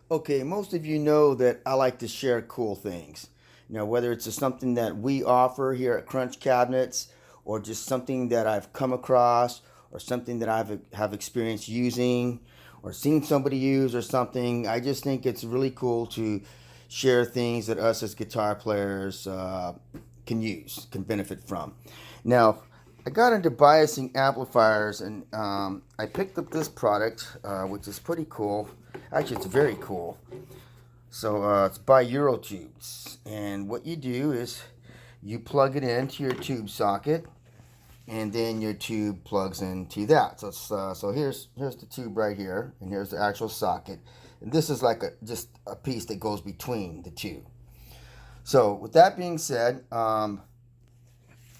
Okay, most of you know that I like to share cool things. Whether it's just something that we offer here at Crunch Cabinets, or just something that I've come across, or something that I've have experience using, or seen somebody use, or something. I just think it's really cool to share things that us as guitar players can use, can benefit from. Now, I got into biasing amplifiers, and I picked up this product, which is pretty cool. Actually, it's very cool. So it's by Eurotubes, and what you do is you plug it into your tube socket, and then your tube plugs into that. So here's the tube right here, and here's the actual socket, and this is like just a piece that goes between the two. So with that being said,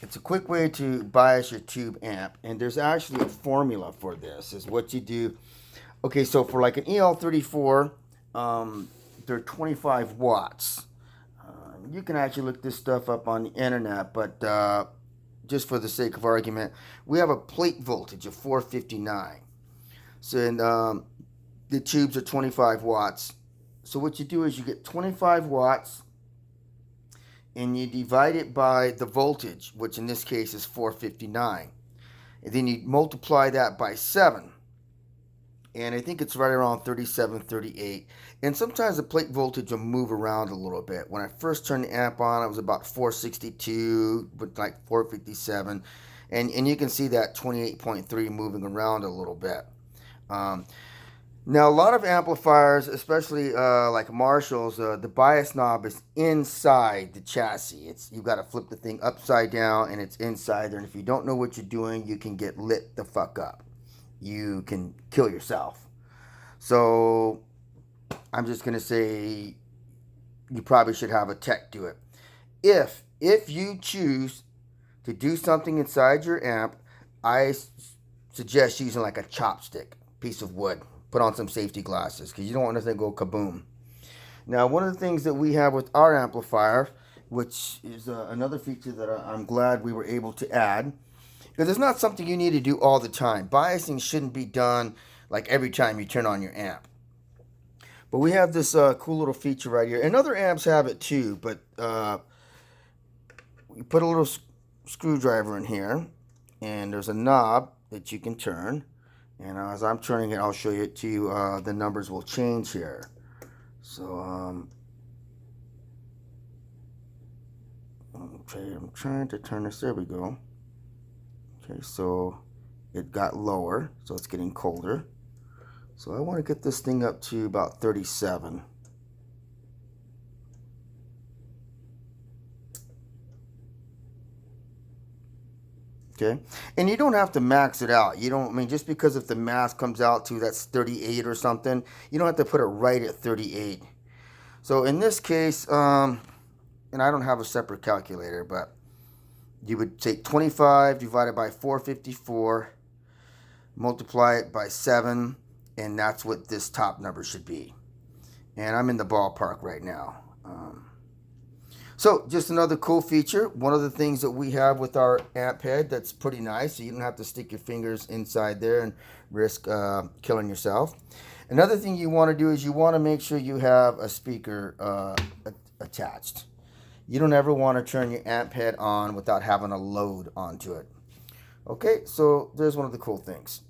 it's a quick way to bias your tube amp, and there's actually a formula for this. Is what you do. Okay, so for like an EL34, they're 25 watts. You can actually look this stuff up on the internet, but just for the sake of argument, we have a plate voltage of 459. So and, the tubes are 25 watts. So what you do is you get 25 watts, and you divide it by the voltage, which in this case is 459. And then you multiply that by 7. And I think it's right around 37, 38. And sometimes the plate voltage will move around a little bit. When I first turned the amp on, it was about 462, with like 457. And you can see that 28.3 moving around a little bit. Now, a lot of amplifiers, especially like Marshall's, the bias knob is inside the chassis. You've got to flip the thing upside down, and it's inside there. And if you don't know what you're doing, you can get lit the fuck up. You can kill yourself. So I'm just gonna say you probably should have a tech do it. If you choose to do something inside your amp, I suggest using like a chopstick, piece of wood. Put on some safety glasses because you don't want this thing to go kaboom. Now, one of the things that we have with our amplifier, which is another feature that I'm glad we were able to add, because it's not something you need to do all the time. Biasing shouldn't be done like every time you turn on your amp. But we have this cool little feature right here. And other amps have it too, but you put a little screwdriver in here, and there's a knob that you can turn. And as I'm turning it, I'll show you to you. The numbers will change here. So okay, I'm trying to turn this. There we go. Okay, so it got lower, so it's getting colder. So I want to get this thing up to about 37. Okay, and you don't have to max it out. You don't, I mean, just because if the mask comes out to that's 38 or something, you don't have to put it right at 38. So in this case, and I don't have a separate calculator, but you would take 25 divided by 454, multiply it by 7, and that's what this top number should be. And I'm in the ballpark right now. So just another cool feature. One of the things that we have with our amp head that's pretty nice, so you don't have to stick your fingers inside there and risk killing yourself. Another thing you want to do is you want to make sure you have a speaker attached. You don't ever want to turn your amp head on without having a load onto it. Okay, so there's one of the cool things.